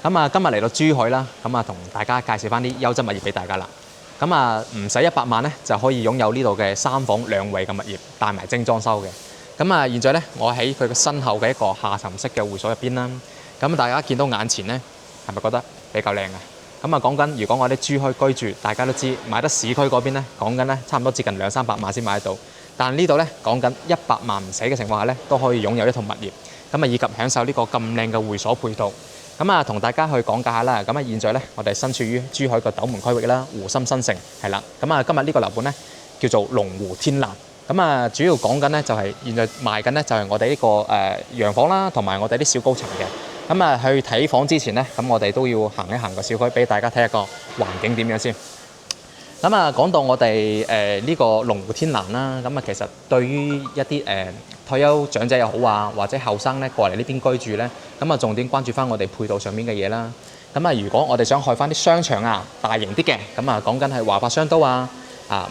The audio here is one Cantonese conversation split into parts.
咁啊，今日嚟到珠海啦，咁啊，同大家介紹翻啲優質物業俾大家啦。咁啊，唔使100萬咧，就可以擁有呢度嘅3房2衛嘅物業，帶埋精裝修嘅。咁啊，現在咧，我喺佢嘅身後嘅一個下沉式嘅會所入邊啦。咁大家見到眼前咧，係咪覺得比較靚啊？咁啊，講緊如果我哋珠海居住，大家都知買得市區嗰邊咧，講緊咧差唔多接近200-300萬先買得到。但係呢度咧講緊100萬唔使嘅情況下咧，都可以擁有一套物業。咁啊，以及享受呢個咁靚嘅會所配套。咁啊，同大家去講解下啦。咁啊，現在咧，我哋身處於珠海個斗門區域啦，湖心新城係啦。咁啊，今日呢個樓盤咧叫做龍湖天藍。咁啊，主要講緊咧就係現在賣緊咧就係我哋呢個洋房啦，同埋我哋啲小高層嘅。咁啊，去睇房之前咧，咁我哋都要行一行個小區，俾大家睇下個環境點樣先。咁啊，講到我哋呢個龍湖天藍啦，咁啊，其實對於一啲退休長者又好啊，或者後生咧過嚟呢邊居住咧，咁啊重點關注翻我哋配套上面嘅嘢啦。咁啊，如果我哋想開翻啲商場啊，大型啲嘅，咁啊講緊係華發商都啊、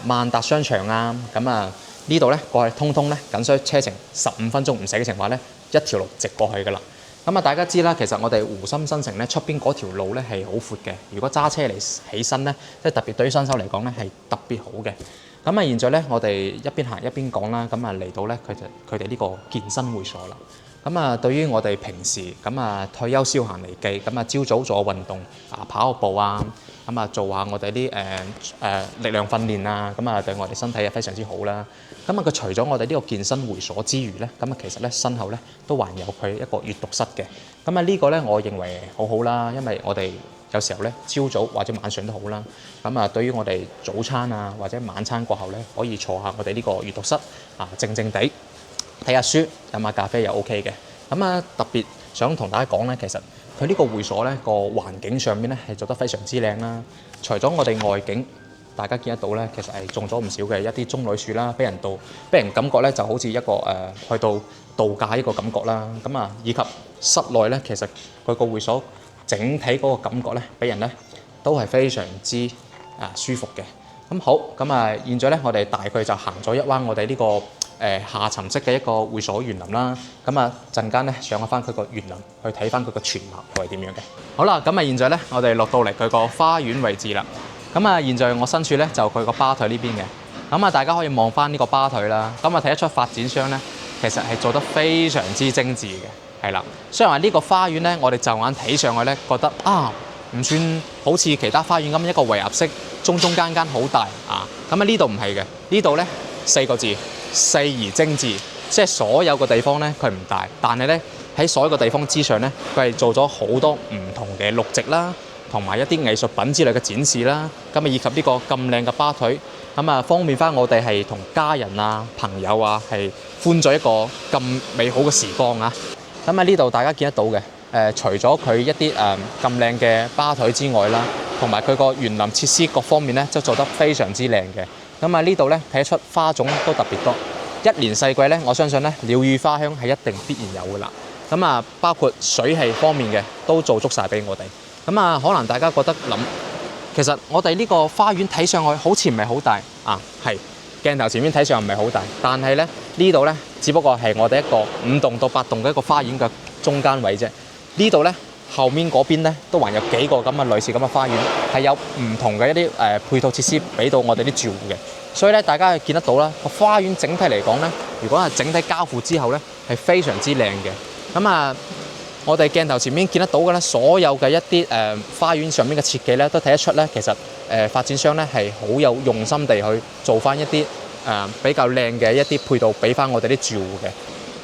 萬達商場啊，咁啊呢度咧過去通通咧僅需車程15分鐘唔使嘅情況咧，一條路直過去噶啦。咁啊，大家知啦，其實我哋湖心新城咧出邊嗰條路咧係好闊嘅，如果揸車嚟起身咧，即係特別對於新手嚟講咧係特別好嘅。咁啊，現在咧我哋一邊行一邊講啦，咁啊嚟到咧佢哋呢個健身會所啦。咁啊，對於我哋平時咁啊退休消閒嚟計，咁啊朝早做運動跑個步啊，咁啊做下我哋啲力量訓練啊，咁啊對我哋身體係非常之好啦。咁啊，佢除咗我哋呢個健身會所之餘咧，咁啊其實咧身後咧都還有佢一個閱讀室嘅。咁啊呢個咧我認為好好啦，因為我哋有時候咧朝早或者晚上都好啦。咁啊，對於我哋早餐啊或者晚餐過後咧，可以坐下我哋呢個閱讀室靜靜地睇下書、飲下咖啡又 OK 嘅。咁啊，特別想同大家講咧，其實佢呢個會所咧個環境上面咧係做得非常之靚啦。除咗我哋外景，大家見得到咧，其實係種咗唔少嘅一啲棕櫚樹啦，俾人感覺咧就好似一個去到度假一個感覺啦。咁啊，以及室內咧，其實佢個會所整體嗰個感覺咧，俾人咧都係非常之舒服嘅。咁好，咁啊，現在咧我哋大概就行咗一彎我哋呢個下沉式嘅一個會所園林啦。咁啊陣間咧上翻佢個園林去睇翻佢個全貌係點樣嘅。好啦，咁啊現在咧我哋落到嚟佢個花園位置啦。咁啊現在我身處咧就佢個吧台呢邊嘅。咁啊大家可以望翻呢個吧台啦。咁啊睇得出發展商咧其實係做得非常之精緻嘅，係啦。雖然話呢個花園咧，我哋就眼睇上去咧覺得唔算好似其他花園咁一個圍合式，中間好大啊。咁啊呢度唔係嘅，呢度咧4個字，細而精緻，即係所有個地方咧佢唔大，但係咧喺所有個地方之上咧，佢係做咗好多唔同嘅綠植啦，同埋一啲藝術品之類嘅展示啦。咁啊以及呢個咁靚嘅吧台，咁啊方便翻我哋係同家人啊、朋友啊係歡聚一個咁美好嘅時光啊。咁啊呢度大家見得到嘅。除咗佢一啲咁靚嘅吧台之外啦，同埋佢個園林設施各方面咧，都做得非常之靚嘅。咁啊呢度咧睇得出花種都特別多，一年四季咧，我相信咧鳥語花香係一定必然有噶啦。咁啊包括水氣方面嘅都做足晒俾我哋。咁啊可能大家覺得其實我哋呢個花園睇上去好似唔係好大係鏡頭前面睇上唔係好大，但係咧呢度咧只不過係我哋一個5棟到8棟嘅一個花園嘅中間位啫。呢度咧後面嗰邊咧都還有幾個咁嘅類似咁嘅花園，係有唔同嘅一啲配套設施俾到我哋啲住戶嘅。所以咧大家見得到啦，個花園整體嚟講咧，如果係整體交付之後咧，係非常之靚嘅。咁啊，我哋鏡頭前面見得到嘅咧，所有嘅一啲花園上面嘅設計咧，都睇得出咧，其實發展商咧係好有用心地去做翻一啲比較靚嘅一啲配套俾翻我哋啲住戶嘅。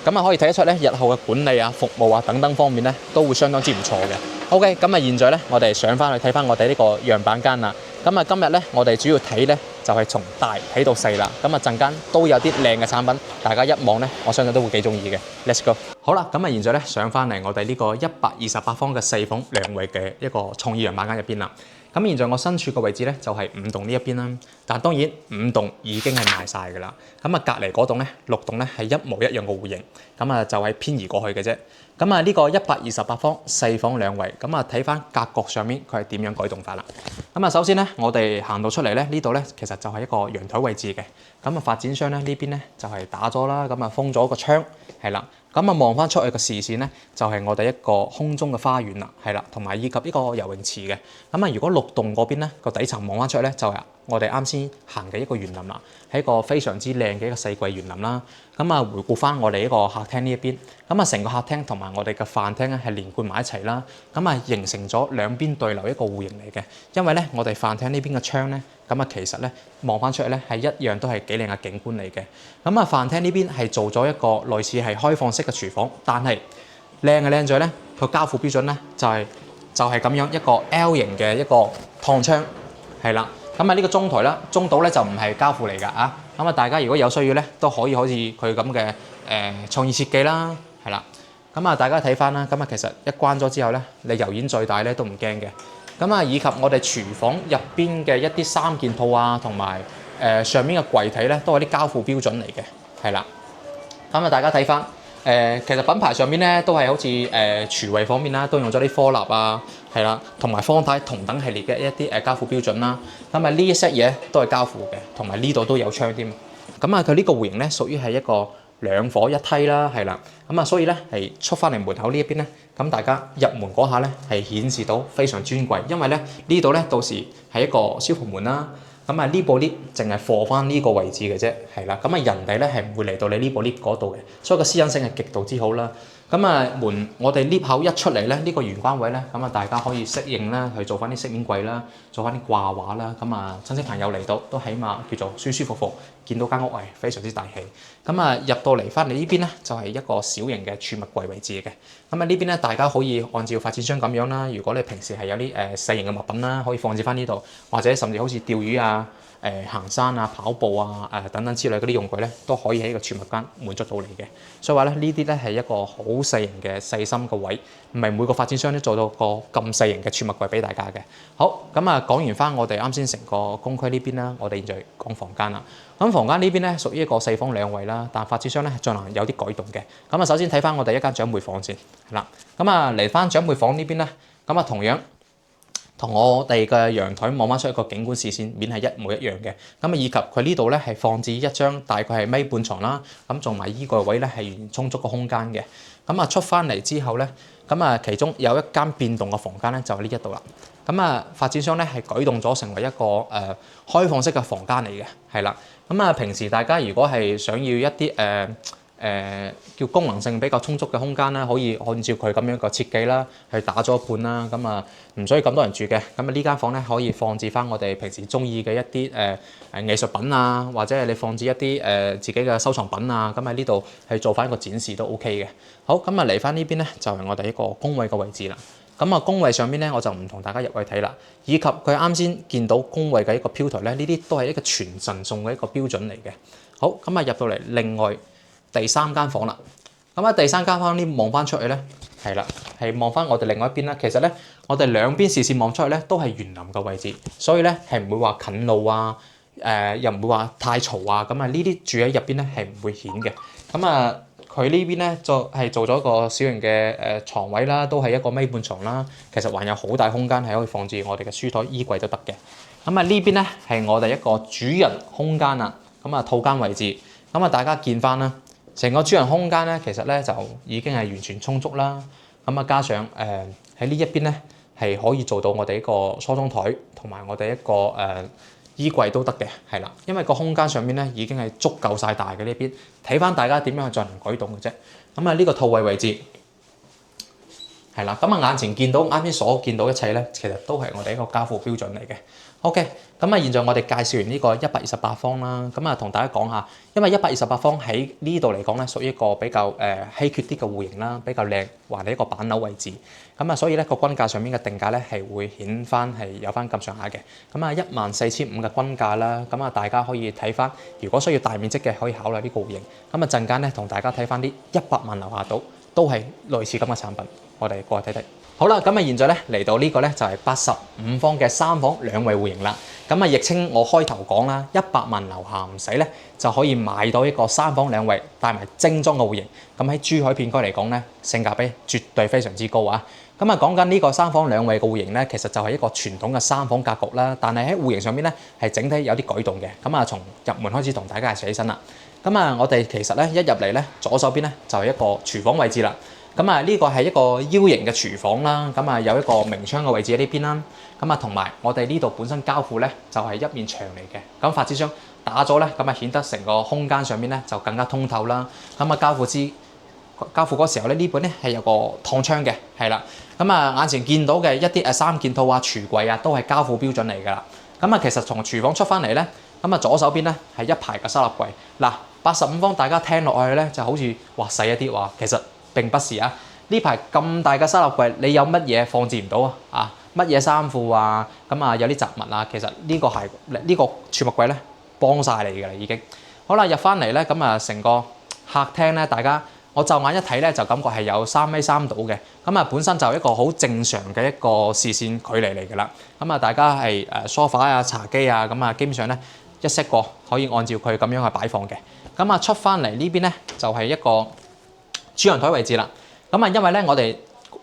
咁啊可以睇得出咧，日後嘅管理服務等等方面咧，都會相當之唔錯嘅。OK， 咁啊現在咧，我哋上翻去睇翻我哋呢個樣板間啦。咁啊今日咧，我哋主要睇咧就係從大睇到細啦。咁啊陣間都有啲靚嘅產品，大家一望咧，我相信都會幾中意嘅。Let's go。好啦，咁啊現在咧上翻嚟我哋呢個128方嘅4房2衛嘅一個創意樣板間入邊啦。咁現在我身處嘅位置咧就係5棟呢一邊啦，但當然5棟已經係賣晒㗎啦。咁啊隔離嗰棟咧6棟咧係一模一樣嘅戶型，咁啊就係偏移過去嘅啫。咁啊呢個128方4房兩衛，咁啊睇翻格局上面佢係點樣改動法啦。咁啊首先咧，我哋行到出嚟咧，呢度咧其實就係一個陽台位置嘅。咁啊發展商咧呢邊咧就係打咗啦，咁啊封咗個窗，係啦。咁啊望翻出去嘅視線咧，就係我哋一個空中嘅花園啦，係啦，同埋以及呢個游泳池嘅。咁啊如果6棟嗰邊咧個底層望翻出去咧，就係我哋啱先行嘅一個園林啦，係一個非常之靚嘅一個四季園林啦。咁啊回顧翻我哋呢個客廳呢一邊，咁啊成個客廳同埋我哋嘅飯廳咧係連貫埋一齊啦。咁啊形成咗兩邊對流一個戶型嚟嘅，因為咧我哋飯廳呢邊嘅窗咧，咁啊其實咧望翻出去咧係一樣都係幾靚嘅景觀嚟嘅。咁啊飯廳呢邊係做咗一個類似係開放式嘅廚房，但係靚嘅靚在咧個交付標準咧就係咁樣一個 L 型嘅一個趟窗，係啦。咁啊呢個中台啦，中島咧就唔係交付嚟㗎啊。咁啊大家如果有需要咧，都可以好似佢咁嘅創意設計啦，係啦。咁啊大家睇翻啦，咁啊其實一關咗之後咧，你油煙再大咧都唔驚嘅。咁啊以及我哋廚房入邊嘅一啲三件套啊，同埋上面嘅櫃體咧，都係啲交付標準嚟嘅，係啦。咁啊大家睇翻其實品牌上面咧都係好似廚衛方面啦，都用咗啲科立啊，係啦，同埋方太同等系列嘅一啲交付標準啦。咁啊呢一 set 嘢都係交付嘅，同埋呢度都有窗添。咁啊佢呢個戶型咧屬於係一個兩伙一梯啦，係啦。咁啊所以咧係出翻嚟門口呢一邊咧，咁大家入門嗰下咧係顯示到非常尊貴，因為咧呢度咧到時係一個消防門啦。咁啊呢部 lift 淨係放翻呢個位置嘅啫，係啦。咁啊人哋咧係唔會嚟到你呢部 lift 嗰度嘅，所以個私隱性係極度之好啦。咁啊門我哋 lift 口一出嚟咧，呢個玄關位咧，咁啊大家可以適應啦，去做翻啲飾面櫃啦，做翻啲掛畫啦。咁啊親戚朋友嚟到都起碼叫做舒舒服服，見到間屋係非常之大氣。咁啊入到嚟翻嚟呢邊咧，就係一個小型嘅儲物櫃位置嘅。咁啊呢邊咧大家可以按照發展商咁樣啦。如果你平時係有啲細型嘅物品啦，可以放置翻呢度，或者甚至好似釣魚啊、行山啊、跑步啊、等等之類嗰啲用具咧，都可以喺個儲物間滿足到你嘅。所以話咧，呢啲咧係一個好細型嘅細心嘅位，唔係每個發展商都做到個咁細型嘅儲物櫃俾大家嘅。好，咁啊講完翻我哋啱先成個公區呢邊啦，我哋現在講房間啦。咁房間呢邊咧屬於一個4房2衛啦，但發展商咧進行有啲改動嘅。咁啊首先睇翻我哋一間長輩房先，係啦。咁啊嚟翻長輩房呢邊咧，咁啊同樣同我哋嘅陽台望翻出一個景觀視線面係一模一樣嘅。咁啊以及佢呢度咧係放置一張大概係米半床啦，咁做埋衣櫃位咧係完充足個空間嘅。咁啊出翻嚟之後咧，咁啊其中有一間變動嘅房間咧就係呢一度啦。咁啊發展商咧係改動咗成為一個開放式嘅房間嚟嘅，係啦。咁啊平時大家如果係想要一啲叫功能性比較充足嘅空間啦，可以按照佢咁樣個設計啦，去打咗盤啦，咁啊唔需要咁多人住嘅。咁啊呢間房咧可以放置翻我哋平時中意嘅一啲藝術品啊，或者係你放置一啲自己嘅收藏品啊，咁喺呢度去做翻一個展示都 OK 嘅。好，咁啊嚟翻呢邊咧就係我哋一個工位嘅位置啦。咁啊工位上邊咧我就唔同大家入去睇啦，以及佢啱先見到工位嘅一個飄台咧，呢啲都係一個全神送嘅一個標準嚟嘅。好，咁啊入到嚟另外第三間房啦，咁啊第三間房呢望翻出去咧，係啦，係望翻我哋另外一邊啦。其實咧，我哋兩邊視線望出去咧，都係園林嘅位置，所以咧係唔會話近路啊，又唔會話太嘈啊。咁啊呢啲住喺入邊咧係唔會顯嘅。咁啊佢呢邊咧做咗一個小型嘅牀位啦，都係一個米半床啦。其實還有好大空間係可以放置我哋嘅書台、衣櫃都得嘅。咁啊呢邊咧係我哋一個主人空間啦。咁啊套間位置，咁啊大家見翻啦。成個主人空間咧，其實咧就已經係完全充足啦。咁啊，加上喺呢一邊咧，係可以做到我哋一個梳妝台同埋我哋一個衣櫃都得嘅，係啦。因為個空間上面咧已經係足夠晒大嘅呢邊，睇翻大家點樣去進行改動嘅啫。咁啊，呢個套位置係啦。咁啊，眼前見到啱先所見到一切咧，其實都係我哋一個交付標準嚟嘅。OK，咁啊，現在我哋介紹完呢個128方啦，咁啊同大家講下，因為128方喺呢度嚟講咧，屬於一個比較稀缺啲嘅戶型啦，比較靚，還係一個板樓位置，咁啊所以咧個均價上面嘅定價咧係會顯翻係有翻咁上下嘅，咁啊14,500嘅均價啦，咁啊大家可以睇翻，如果需要大面積嘅可以考慮呢個戶型，咁啊陣間咧同大家睇翻啲100萬樓下度都係類似咁嘅產品，我哋過去睇睇。好啦，咁啊現在咧嚟到呢個咧就係85方嘅3房兩衛戶型啦。咁啊，亦稱我開頭講啦，100萬樓下唔使咧就可以買到一個3房兩衛帶埋精裝嘅戶型。咁喺珠海片區嚟講咧，性價比絕對非常之高啊！咁啊講緊呢個3房兩衛嘅戶型咧，其實就係一個傳統嘅3房格局啦，但係喺戶型上邊咧係整體有啲改動嘅。咁啊，從入門開始同大家介紹起身啦。咁啊，我哋其實咧一入嚟咧，左手邊咧就係一個廚房位置啦。咁啊，呢個係一個 U 型嘅廚房啦。咁啊，有一個明窗嘅位置喺呢邊啦。咁啊，同埋我哋呢度本身交付咧就係一面牆嚟嘅。咁發展商打咗咧，咁啊顯得成個空間上面咧就更加通透啦。咁啊，交付嗰時候咧，呢本咧係有個燙窗嘅，係啦。咁啊，眼前見到嘅一啲三件套啊、櫥櫃啊，都係交付標準嚟㗎啦。咁啊，其實從廚房出翻嚟咧，咁啊左手邊咧係一排嘅收納櫃。嗱，85方大家聽落去咧就好似話細一啲，話其實並不是啊！呢排咁大嘅收納櫃，你有乜嘢放置唔到啊？啊，乜嘢衫褲啊？咁啊有啲雜物啊，其實呢個係呢個儲物櫃咧幫晒你㗎啦已經。好啦，入翻嚟咧，咁啊成個客廳咧，大家我驟眼一睇咧就感覺係有3米3度嘅。咁啊本身就一個好正常嘅一個視線距離嚟㗎啦。咁啊大家係梳化啊、茶几啊，咁啊基本上咧一 set 過可以按照佢咁樣去擺放嘅。咁啊出翻嚟呢邊咧就係一個主陽台位置啦。咁啊，因為咧我哋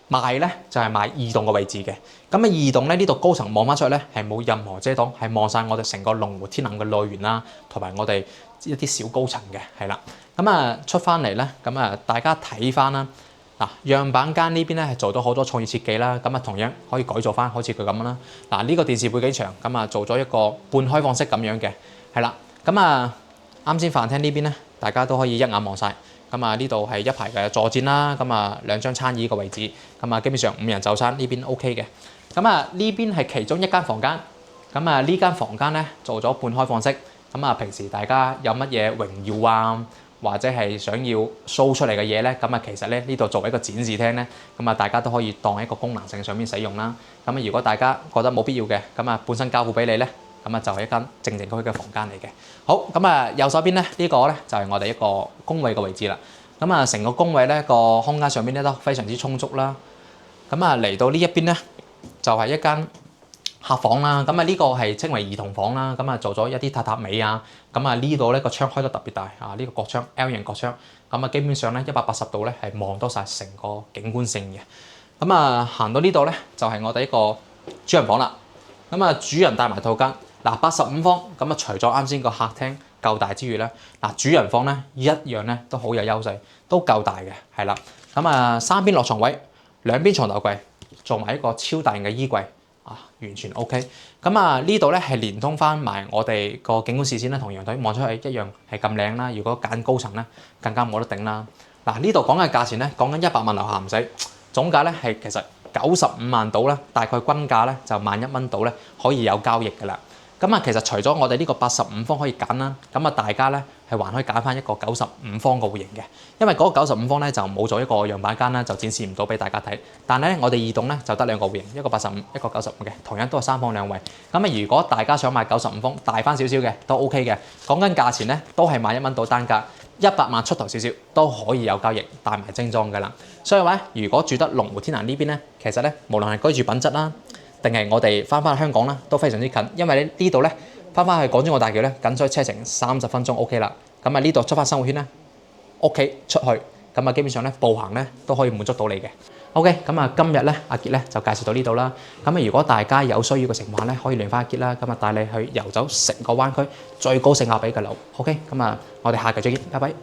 賣咧就係賣2棟嘅位置嘅。咁啊2棟咧呢度高層望翻出去咧係冇任何遮擋，係望晒我哋成個龍湖天能嘅內園啦，同埋我哋一啲小高層嘅，係啦。咁啊出翻嚟咧，咁啊大家睇翻啦。嗱，樣板間呢邊咧係做到好多創意設計啦。咁啊同樣可以改造翻，好似佢咁啦。嗱，呢個電視背景牆咁啊做咗一個半開放式咁樣嘅，係啦。咁啊啱先飯廳呢邊咧，大家都可以一眼望晒。咁啊呢度係一排嘅坐墊啦，咁啊2張餐椅個位置，咁啊基本上5人就餐呢邊 OK 嘅。咁啊呢邊係其中一間房間，咁啊呢間房間咧做咗半開放式，咁啊平時大家有乜嘢榮耀啊，或者係想要 show 出嚟嘅嘢咧，咁啊其實咧呢度作為一個展示廳咧，咁啊大家都可以當一個功能性上面使用啦。咁啊如果大家覺得冇必要嘅，咁啊本身交付俾你咧。咁啊就係一間靜靜區嘅房間嚟嘅。好，咁啊右手邊咧呢個咧就係我哋一個工位嘅位置啦。咁啊成個工位咧個空間上邊咧都非常之充足啦。咁啊嚟到呢一邊咧就係一間客房啦。咁啊呢個係稱為兒童房啦。咁啊做咗一啲榻榻米啊。咁啊呢度咧個窗開得特別大啊，呢個角窗 L 型角窗。咁啊基本上咧180度咧係望到晒成個景觀性嘅。咁啊行到呢度咧就係我哋一個主人房啦。咁啊主人帶埋套間。嗱85方咁啊，除咗啱先個客廳夠大之餘咧，嗱主人房咧一樣咧都好有優勢，都夠大嘅，係啦。咁啊3邊落床位，2邊床頭櫃，做埋一個超大型嘅衣櫃啊，完全 OK。咁啊呢度咧係連通翻埋我哋個景觀視線咧，同陽台望出去一樣係咁靚啦。如果揀高層咧，更加冇得頂啦。嗱呢度講嘅價錢咧，講緊100萬樓下唔使，總價咧係其實95萬到啦，大概均價咧就11000蚊到咧可以有交易㗎啦。咁啊，其實除咗我哋呢個85方可以揀啦，咁啊大家咧係還可以揀翻一個95方嘅戶型嘅，因為嗰個95方咧就冇咗一個樣板間啦，就展示唔到俾大家睇。但係咧，我哋2棟咧就得2個戶型，一個85，一個95嘅，同樣都係3房兩衛。咁啊，如果大家想買95方大翻少少嘅都 OK 嘅，講緊價錢咧都係11000蚊到單價，100萬出頭少少都可以有交易，帶埋精裝㗎啦。所以話，如果住得龍湖天能呢邊咧，其實咧無論係居住品質啦，定係我哋翻香港啦，都非常之近，因為咧呢度咧翻去港珠澳大橋咧，僅需車程30分鐘 OK 啦。咁啊呢度出翻生活圈咧，屋企出去，咁啊基本上咧步行咧都可以滿足到你嘅。OK，咁啊今日咧阿傑咧就介紹到呢度啦。咁啊如果大家有需要嘅情況咧，可以聯翻阿傑啦。咁啊帶你去遊走成個灣區最高性價比嘅樓。OK，咁啊我哋下期再見，拜拜。